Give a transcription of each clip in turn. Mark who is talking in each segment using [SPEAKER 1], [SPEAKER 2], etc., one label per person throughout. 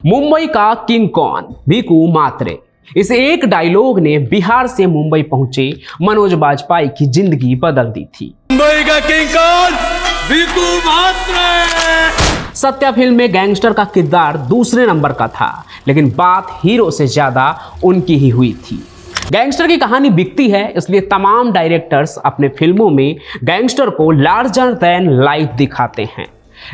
[SPEAKER 1] मुंबई का किंग कौन? भिकू मात्रे। इस एक डायलॉग ने बिहार से मुंबई पहुंचे मनोज बाजपेयी की जिंदगी बदल दी थी।
[SPEAKER 2] मुंबई का किंग कौन? भिकू मात्रे।
[SPEAKER 1] सत्या फिल्म में गैंगस्टर का किरदार दूसरे नंबर का था, लेकिन बात हीरो से ज्यादा उनकी ही हुई थी। गैंगस्टर की कहानी बिकती है, इसलिए तमाम डायरेक्टर्स अपने फिल्मों में गैंगस्टर को लार्जर देन लाइफ दिखाते हैं।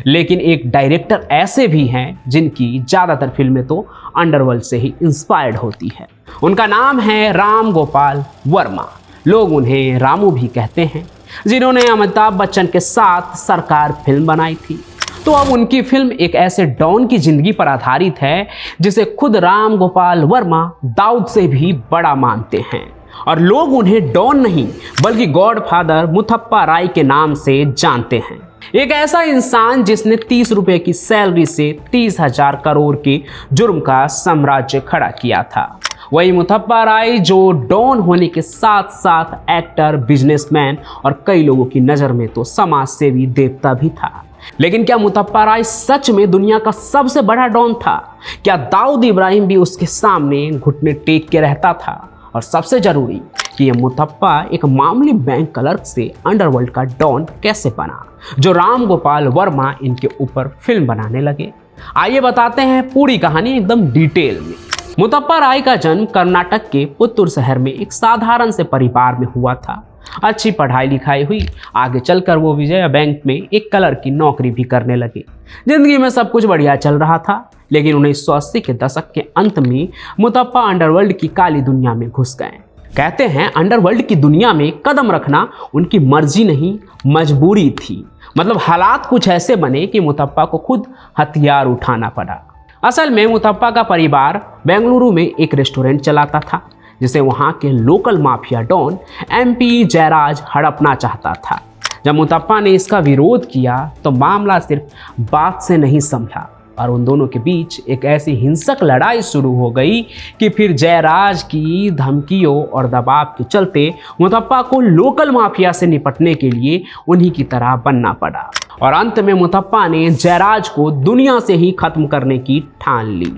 [SPEAKER 1] लेकिन एक डायरेक्टर ऐसे भी हैं जिनकी ज़्यादातर फिल्में तो अंडरवर्ल्ड से ही इंस्पायर्ड होती है। उनका नाम है राम गोपाल वर्मा। लोग उन्हें रामू भी कहते हैं, जिन्होंने अमिताभ बच्चन के साथ सरकार फिल्म बनाई थी। तो अब उनकी फिल्म एक ऐसे डॉन की जिंदगी पर आधारित है जिसे खुद राम गोपाल वर्मा दाऊद से भी बड़ा मानते हैं, और लोग उन्हें डॉन नहीं बल्कि गॉडफादर मुथप्पा राय के नाम से जानते हैं। एक ऐसा इंसान जिसने 30 रुपए की सैलरी से 30,000 करोड़ के जुर्म का साम्राज्य खड़ा किया था। वही मुथप्पा राय जो डॉन होने के साथ साथ एक्टर, बिजनेसमैन और कई लोगों की नज़र में तो समाज सेवी देवता भी था। लेकिन क्या मुथप्पा राय सच में दुनिया का सबसे बड़ा डॉन था? क्या दाऊद इब्राहिम भी उसके सामने घुटने टेक के रहता था? और सबसे जरूरी कि ये मुथप्पा एक मामूली बैंक क्लर्क से अंडरवर्ल्ड का डॉन कैसे बना, जो राम गोपाल वर्मा इनके ऊपर फिल्म बनाने लगे। आइए बताते हैं पूरी कहानी एकदम डिटेल में। मुथप्पा राय का जन्म कर्नाटक के पुत्तूर शहर में एक साधारण से परिवार में हुआ था। अच्छी पढ़ाई लिखाई हुई, आगे चलकर वो विजया बैंक में एक क्लर्क की नौकरी भी करने लगे। जिंदगी में सब कुछ बढ़िया चल रहा था, लेकिन 1980 के दशक के अंत में मुथप्पा अंडरवर्ल्ड की काली दुनिया में घुस गए। कहते हैं अंडरवर्ल्ड की दुनिया में कदम रखना उनकी मर्जी नहीं, मजबूरी थी। मतलब हालात कुछ ऐसे बने कि मुथप्पा को खुद हथियार उठाना पड़ा। असल में मुथप्पा का परिवार बेंगलुरु में एक रेस्टोरेंट चलाता था, जिसे वहाँ के local mafia don MP Jayraj हड़पना चाहता था। जब मुथप्पा ने इसका विरोध किया तो मामला सिर्फ बात से नहीं संभला, और उन दोनों के बीच एक ऐसी हिंसक लड़ाई शुरू हो गई कि फिर जयराज की धमकियों और दबाव के चलते मुथप्पा को लोकल माफिया से निपटने के लिए उन्हीं की तरह बनना पड़ा। और अंत में मुथप्पा ने जयराज को दुनिया से ही खत्म करने की ठान ली।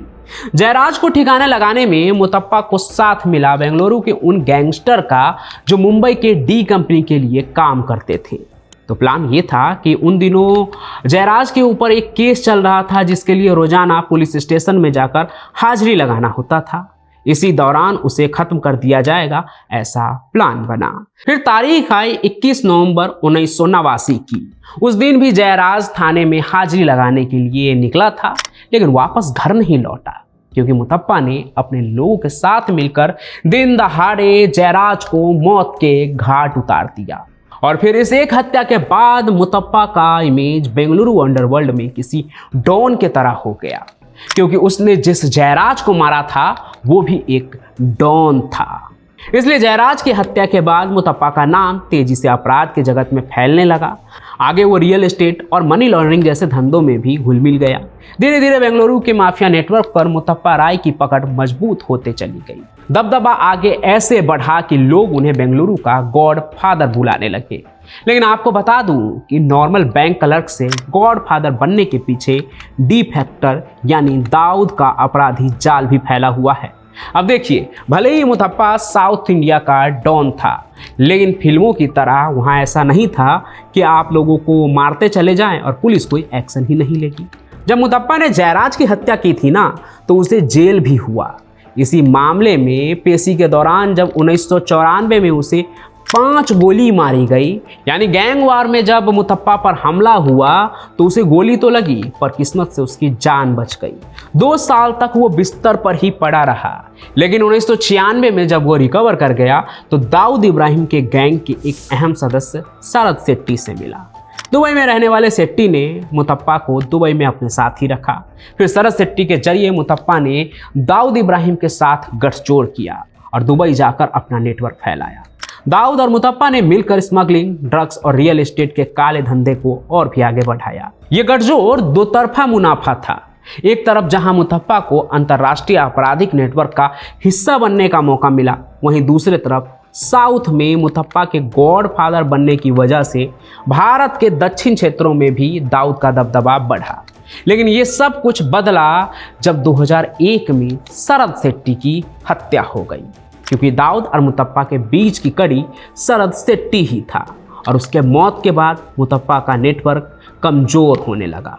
[SPEAKER 1] जयराज को ठिकाने लगाने में मुथप्पा को साथ मिला बेंगलुरु के उन गैंगस्टर का जो मुंबई के डी कंपनी के लिए काम करते थे। तो प्लान ये था कि उन दिनों जयराज के ऊपर एक केस चल रहा था, जिसके लिए रोजाना पुलिस स्टेशन में जाकर हाजिरी लगाना होता था। इसी दौरान उसे खत्म कर दिया जाएगा, ऐसा प्लान बना। फिर तारीख आई 21 नवंबर 1989 की। उस दिन भी जयराज थाने में हाजिरी लगाने के लिए निकला था, लेकिन वापस घर नहीं लौटा, क्योंकि मुथप्पा ने अपने लोगों के साथ मिलकर दिन दहाड़े जयराज को मौत के घाट उतार दिया। और फिर इस एक हत्या के बाद मुथप्पा का इमेज बेंगलुरु अंडरवर्ल्ड में किसी डॉन के तरह हो गया, क्योंकि उसने जिस जयराज को मारा था वो भी एक डॉन था। इसलिए जयराज की हत्या के बाद मुथप्पा का नाम तेजी से अपराध के जगत में फैलने लगा। आगे वो रियल एस्टेट और मनी लॉन्ड्रिंग जैसे धंधों में भी घुल मिल गया। धीरे धीरे बेंगलुरु के माफिया नेटवर्क पर मुथप्पा राय की पकड़ मजबूत होते चली गई। दबदबा आगे ऐसे बढ़ा कि लोग उन्हें बेंगलुरु का गॉड फादर बुलाने लगे। लेकिन आपको बता दूं कि नॉर्मल बैंक क्लर्क से गॉड फादर बनने के पीछे डी फैक्टर यानी दाऊद का अपराधी जाल भी फैला हुआ है। अब देखिए, भले ही मुथप्पा साउथ इंडिया का डॉन था, लेकिन फिल्मों की तरह वहाँ ऐसा नहीं था कि आप लोगों को मारते चले जाएं और पुलिस कोई एक्शन ही नहीं लेगी। जब मुथप्पा ने जयराज की हत्या की थी ना, तो उसे जेल भी हुआ। इसी मामले में पेशी के दौरान जब 1994 में उसे 5 गोली मारी गई, यानी गैंग वार में जब मुथप्पा पर हमला हुआ तो उसे गोली तो लगी, पर किस्मत से उसकी जान बच गई। 2 साल तक वो बिस्तर पर ही पड़ा रहा। लेकिन 1996 में जब वो रिकवर कर गया तो दाऊद इब्राहिम के गैंग के एक अहम सदस्य शरद शेट्टी से मिला। दुबई में रहने वाले शेट्टी ने मुथप्पा को दुबई में अपने साथ ही रखा। फिर शरद शेट्टी के जरिए मुथप्पा ने दाऊद इब्राहिम के साथ गठजोड़ किया और दुबई जाकर अपना नेटवर्क फैलाया। दाऊद और मुथप्पा ने मिलकर स्मगलिंग, ड्रग्स और रियल एस्टेट के काले धंधे को और भी आगे बढ़ाया। ये गठजोड़ दो तरफा मुनाफा था। एक तरफ जहां मुथप्पा को अंतर्राष्ट्रीय आपराधिक नेटवर्क का हिस्सा बनने का मौका मिला, वहीं दूसरी तरफ साउथ में मुथप्पा के गॉड फादर बनने की वजह से भारत के दक्षिण क्षेत्रों में भी दाऊद का दबदबा बढ़ा। लेकिन ये सब कुछ बदला जब 2001 में शरद शेट्टी की हत्या हो गई, क्योंकि दाऊद और मुतप्पा के बीच की कड़ी शरद शेट्टी ही था। और उसके मौत के बाद मुतप्पा का नेटवर्क कमजोर होने लगा।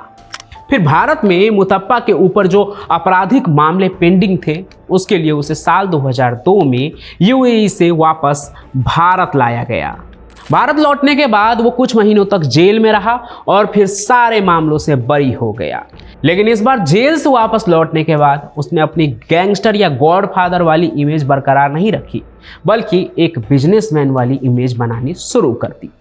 [SPEAKER 1] फिर भारत में मुतप्पा के ऊपर जो आपराधिक मामले पेंडिंग थे, उसके लिए उसे साल 2002 में यूएई से वापस भारत लाया गया। भारत लौटने के बाद वो कुछ महीनों तक जेल में रहा और फिर सारे मामलों से बरी हो गया। लेकिन इस बार जेल से वापस लौटने के बाद उसने अपनी गैंगस्टर या गॉडफादर वाली इमेज बरकरार नहीं रखी, बल्कि एक बिजनेसमैन वाली इमेज बनानी शुरू कर दी।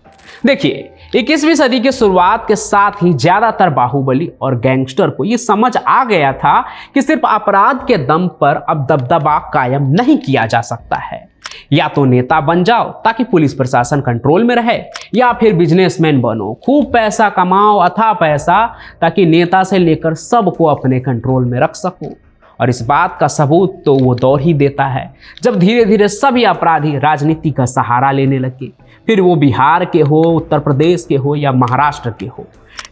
[SPEAKER 1] देखिए, 21वीं सदी के शुरुआत के साथ ही ज्यादातर बाहुबली और गैंगस्टर को यह समझ आ गया था कि सिर्फ अपराध के दम पर अब दबदबा कायम नहीं किया जा सकता है। या तो नेता बन जाओ ताकि पुलिस प्रशासन कंट्रोल में रहे, या फिर बिजनेसमैन बनो, खूब पैसा कमाओ, अथाह पैसा, ताकि नेता से लेकर सबको अपने कंट्रोल में रख सको। और इस बात का सबूत तो वो दौर ही देता है जब धीरे धीरे सभी अपराधी राजनीति का सहारा लेने लगे, फिर वो बिहार के हो, उत्तर प्रदेश के हो या महाराष्ट्र के हो।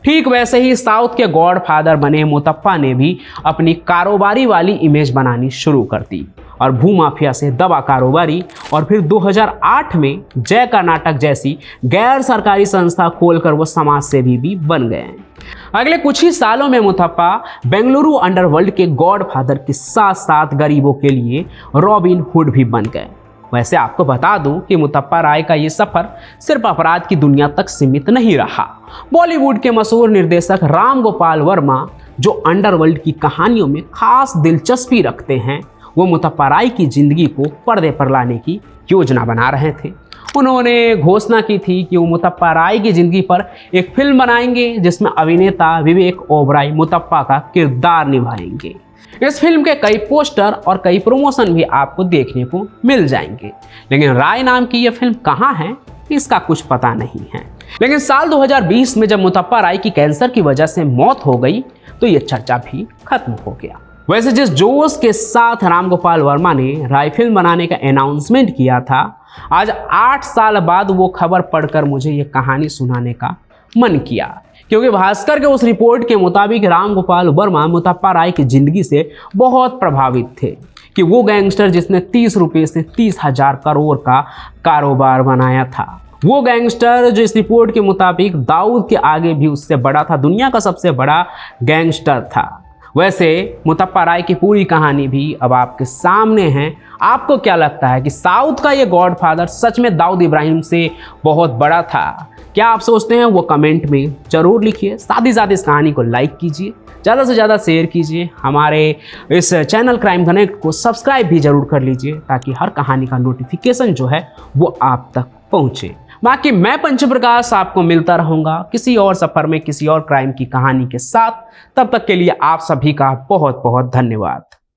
[SPEAKER 1] ठीक वैसे ही साउथ के गॉडफादर बने मुतप्पा ने भी अपनी कारोबारी वाली इमेज बनानी शुरू कर दी और भूमाफिया से दवा कारोबारी, और फिर 2008 में जय कर्नाटक जैसी गैर सरकारी संस्था खोलकर वो समाज सेवी भी बन गए हैं। अगले कुछ ही सालों में मुतप्पा बेंगलुरु अंडरवर्ल्ड के गॉडफादर के साथ साथ गरीबों के लिए रॉबिन हुड भी बन गए। वैसे आपको बता दूं कि मुतप्पा राय का ये सफर सिर्फ अपराध की दुनिया तक सीमित नहीं रहा। बॉलीवुड के मशहूर निर्देशक राम गोपाल वर्मा, जो अंडरवर्ल्ड की कहानियों में खास दिलचस्पी रखते हैं, वो मुतप्पा राय की जिंदगी को पर्दे पर लाने की योजना बना रहे थे। उन्होंने घोषणा की थी कि वो मुतप्पा राय की जिंदगी पर एक फिल्म बनाएंगे जिसमें अभिनेता विवेक ओबराय मुतप्पा का किरदार निभाएंगे। इस फिल्म के कई पोस्टर और कई प्रमोशन भी आपको देखने को मिल जाएंगे, लेकिन राय नाम की यह फिल्म कहाँ है इसका कुछ पता नहीं है। लेकिन साल 2020 में जब मुतप्पा राय की कैंसर की वजह से मौत हो गई तो यह चर्चा भी खत्म हो गया। वैसे जिस जोश के साथ राम गोपाल वर्मा ने राय फिल्म बनाने का अनाउंसमेंट किया था, आज 8 साल बाद वो खबर पढ़कर मुझे ये कहानी सुनाने का मन किया, क्योंकि भास्कर के उस रिपोर्ट के मुताबिक राम गोपाल वर्मा मुतप्पा राय की जिंदगी से बहुत प्रभावित थे कि वो गैंगस्टर जिसने 30 रुपये से 30,000 करोड़ का कारोबार बनाया था, वो गैंगस्टर जो इस रिपोर्ट के मुताबिक दाऊद के आगे भी उससे बड़ा था, दुनिया का सबसे बड़ा गैंगस्टर था। वैसे मुतप्पा राय की पूरी कहानी भी अब आपके सामने है। आपको क्या लगता है कि साउथ का ये गॉडफादर सच में दाऊद इब्राहिम से बहुत बड़ा था? क्या आप सोचते हैं? वो कमेंट में जरूर लिखिए। साथ ही साथ इस कहानी को लाइक कीजिए, ज़्यादा से ज़्यादा शेयर कीजिए। हमारे इस चैनल क्राइम कनेक्ट को सब्सक्राइब भी जरूर कर लीजिए ताकि हर कहानी का नोटिफिकेशन जो है वो आप तक पहुँचे। बाकी मैं पंचम प्रकाश आपको मिलता रहूँगा किसी और सफ़र में किसी और क्राइम की कहानी के साथ। तब तक के लिए आप सभी का बहुत बहुत धन्यवाद।